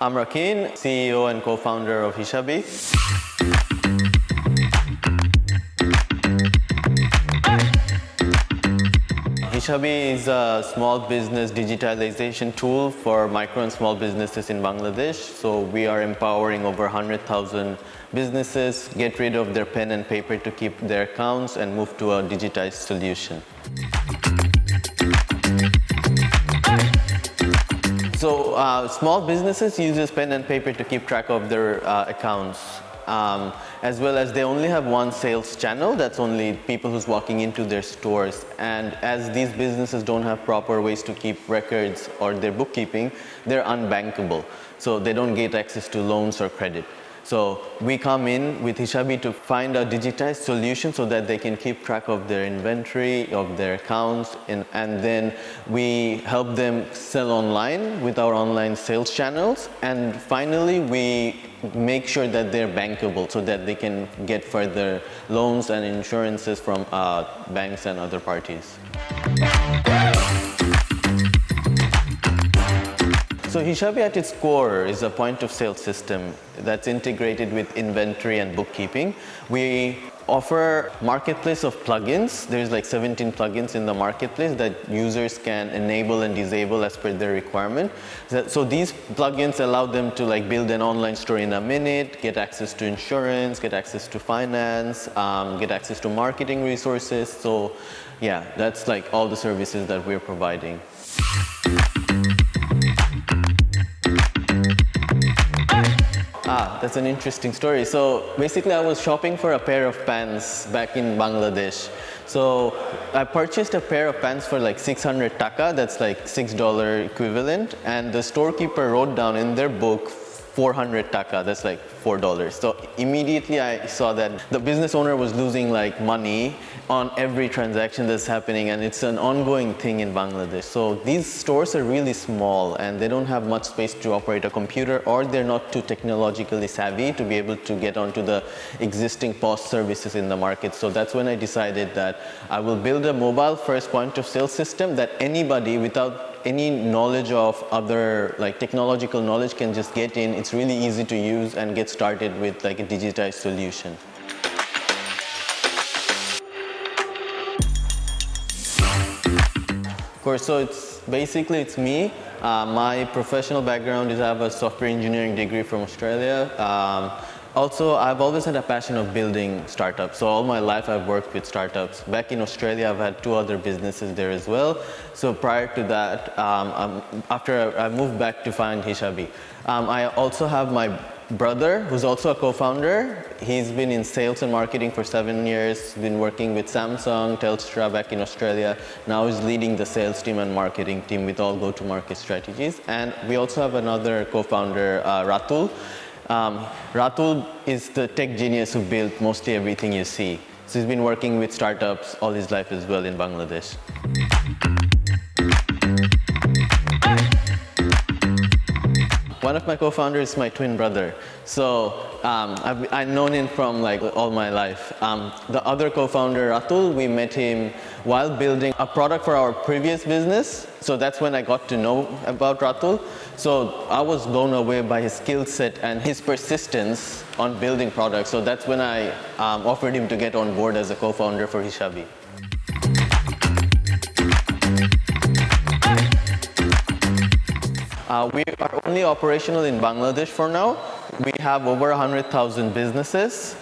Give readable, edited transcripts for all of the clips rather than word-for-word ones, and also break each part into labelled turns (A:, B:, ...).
A: I'm Rakin, CEO and co-founder of Hishabee. Hishabee is a small business digitalization tool for micro and small businesses in Bangladesh. So we are empowering over 100,000 businesses get rid of their pen and paper to keep their accounts and move to a digitized solution. So small businesses use pen and paper to keep track of their accounts. As well as they only have one sales channel, that's only people who's walking into their stores. And as these businesses don't have proper ways to keep records or their bookkeeping, they're unbankable. So they don't get access to loans or credit. So we come in with Hishabee to find a digitized solution so that they can keep track of their inventory, of their accounts, and then we help them sell online with our online sales channels. And finally, we make sure that they're bankable so that they can get further loans and insurances from banks and other parties. So Hishabee at its core is a point-of-sale system that's integrated with inventory and bookkeeping. We offer marketplace of plugins. There's like 17 plugins in the marketplace that users can enable and disable as per their requirement. So these plugins allow them to like build an online store in a minute, get access to insurance, get access to finance, get access to marketing resources. So yeah, that's like all the services that we're providing. That's an interesting story. So basically I was shopping for a pair of pants back in Bangladesh. So I purchased a pair of pants for like 600 taka, that's like $6 equivalent. And the storekeeper wrote down in their book 400 taka, that's like $4. So immediately I saw that the business owner was losing like money on every transaction that's happening, and it's an ongoing thing in Bangladesh. So these stores are really small and they don't have much space to operate a computer, or they're not too technologically savvy to be able to get onto the existing POS services in the market. So that's when I decided that I will build a mobile first point of sale system that anybody without any knowledge of other like technological knowledge can just get in. It's really easy to use and get started with like a digitized solution. Of course, so it's me. My professional background is I have a software engineering degree from Australia. Also, I've always had a passion of building startups. So all my life I've worked with startups. Back in Australia, I've had 2 other businesses there as well. So prior to that, after I moved back to find Hishabee. I also have my brother, who's also a co-founder. He's been in sales and marketing for 7 years, been working with Samsung, Telstra back in Australia. Now he's leading the sales team and marketing team with all go-to-market strategies. And we also have another co-founder, Ratul. Ratul is the tech genius who built mostly everything you see. So he's been working with startups all his life as well in Bangladesh. One of my co-founders is my twin brother. So I've known him from like all my life. The other co-founder, Ratul, we met him while building a product for our previous business. So that's when I got to know about Ratul. So I was blown away by his skill set and his persistence on building products. So that's when I offered him to get on board as a co-founder for Hishabee. We are only operational in Bangladesh for now. We have over 100,000 businesses.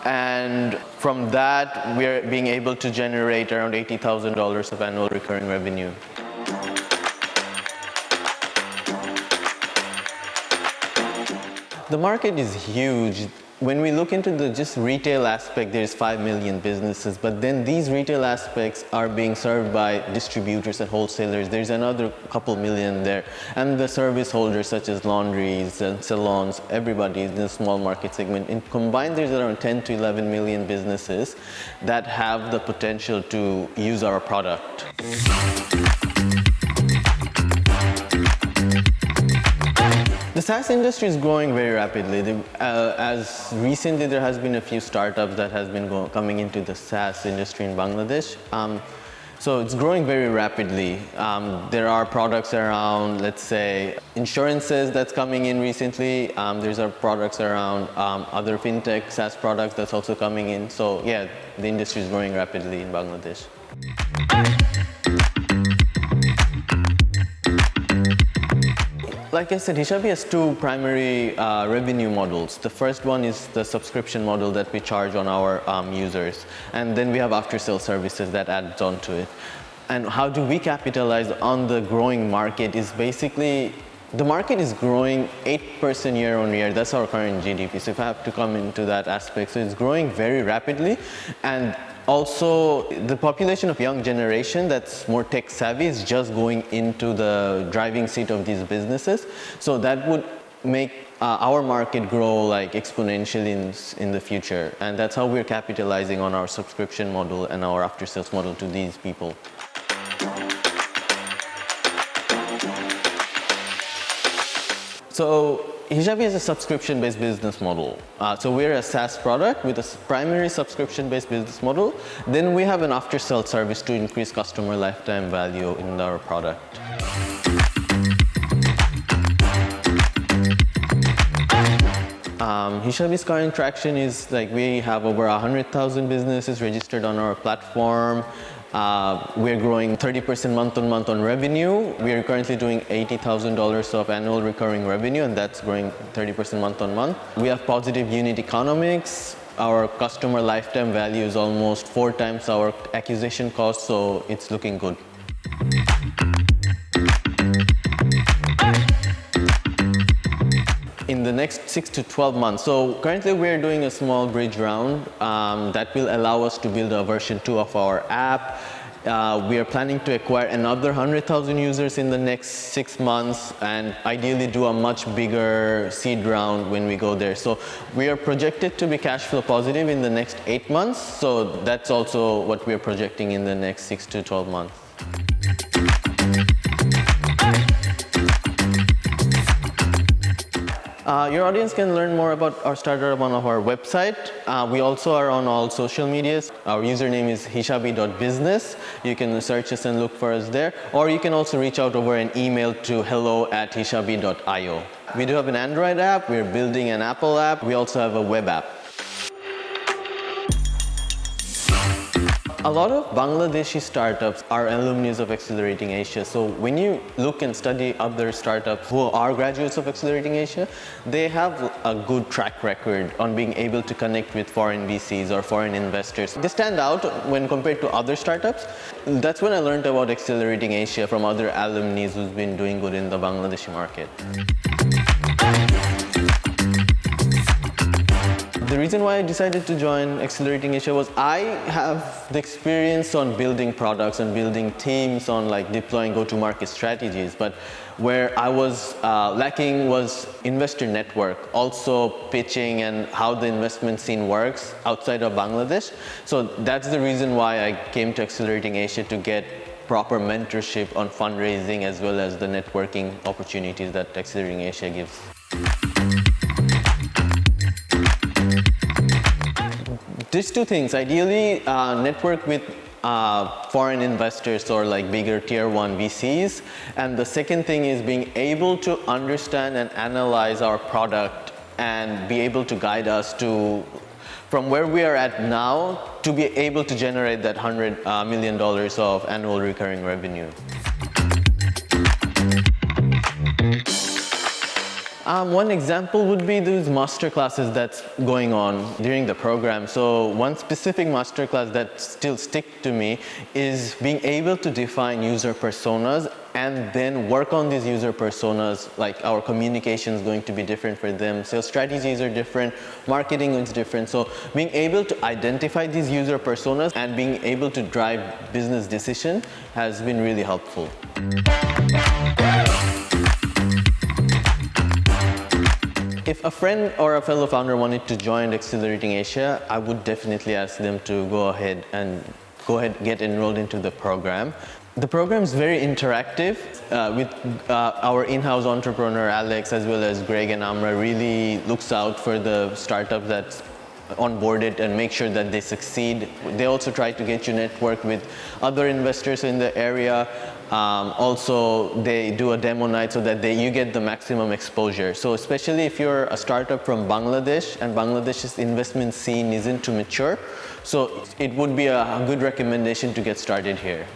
A: And from that, we're being able to generate around $80,000 of annual recurring revenue. The market is huge. When we look into the just retail aspect, there's 5 million businesses, but then these retail aspects are being served by distributors and wholesalers. There's another couple million there. And the service holders such as laundries and salons, everybody in the small market segment. In combined, there's around 10 to 11 million businesses that have the potential to use our product. The SaaS industry is growing very rapidly. As recently, there has been a few startups that has been coming into the SaaS industry in Bangladesh. So it's growing very rapidly. There are products around, let's say, insurances that's coming in recently. There's products around other fintech, SaaS products that's also coming in. So yeah, the industry is growing rapidly in Bangladesh. Like I said, Hishabee has two primary revenue models. The first one is the subscription model that we charge on our users. And then we have after-sale services that adds on to it. And how do we capitalize on the growing market is basically, the market is growing 8% year on year. That's our current GDP. So if I have to come into that aspect, so it's growing very rapidly. And also, the population of young generation that's more tech savvy is just going into the driving seat of these businesses. So that would make our market grow like exponentially in the future. And that's how we're capitalizing on our subscription model and our after sales model to these people. So Hishabee is a subscription-based business model. So we're a SaaS product with a primary subscription-based business model. Then we have an after-sale service to increase customer lifetime value in our product. Hishabee's current traction is like we have over 100,000 businesses registered on our platform. We're growing 30% month on month on revenue. We are currently doing $80,000 of annual recurring revenue, and that's growing 30% month on month. We have positive unit economics. Our customer lifetime value is almost 4 times our acquisition cost, so it's looking good. In the next 6 to 12 months. So currently we're doing a small bridge round that will allow us to build a version 2 of our app. We are planning to acquire another 100,000 users in the next 6 months and ideally do a much bigger seed round when we go there. So we are projected to be cash flow positive in the next 8 months. So that's also what we are projecting in the next 6 to 12 months. Your audience can learn more about our startup on our website. We also are on all social medias. Our username is hishabee.business. You can search us and look for us there. Or you can also reach out over an email to hello@hishabee.io. We do have an Android app. We're building an Apple app. We also have a web app. A lot of Bangladeshi startups are alumni of Accelerating Asia. So when you look and study other startups who are graduates of Accelerating Asia, they have a good track record on being able to connect with foreign VCs or foreign investors. They stand out when compared to other startups. That's when I learned about Accelerating Asia from other alumni who's been doing good in the Bangladeshi market. The reason why I decided to join Accelerating Asia was I have the experience on building products and building teams on like deploying go-to-market strategies, but where I was lacking was investor network, also pitching and how the investment scene works outside of Bangladesh. So that's the reason why I came to Accelerating Asia, to get proper mentorship on fundraising as well as the networking opportunities that Accelerating Asia gives. These two things, ideally network with foreign investors or like bigger tier 1 VCs. And the second thing is being able to understand and analyze our product and be able to guide us to, from where we are at now, to be able to generate that $100 million of annual recurring revenue. One example would be those master classes that's going on during the program. So one specific master class that still stick to me is being able to define user personas and then work on these user personas. Like our communication is going to be different for them, sales strategies are different, marketing is different. So being able to identify these user personas and being able to drive business decision has been really helpful. If a friend or a fellow founder wanted to join Accelerating Asia, I would definitely ask them to go ahead get enrolled into the program. The program is very interactive with our in-house entrepreneur Alex as well as Greg and Amra really looks out for the startup that's onboarded and make sure that they succeed. They also try to get you network with other investors in the area. Also, they do a demo night so that you get the maximum exposure. So especially if you're a startup from Bangladesh and Bangladesh's investment scene isn't too mature, so it would be a good recommendation to get started here.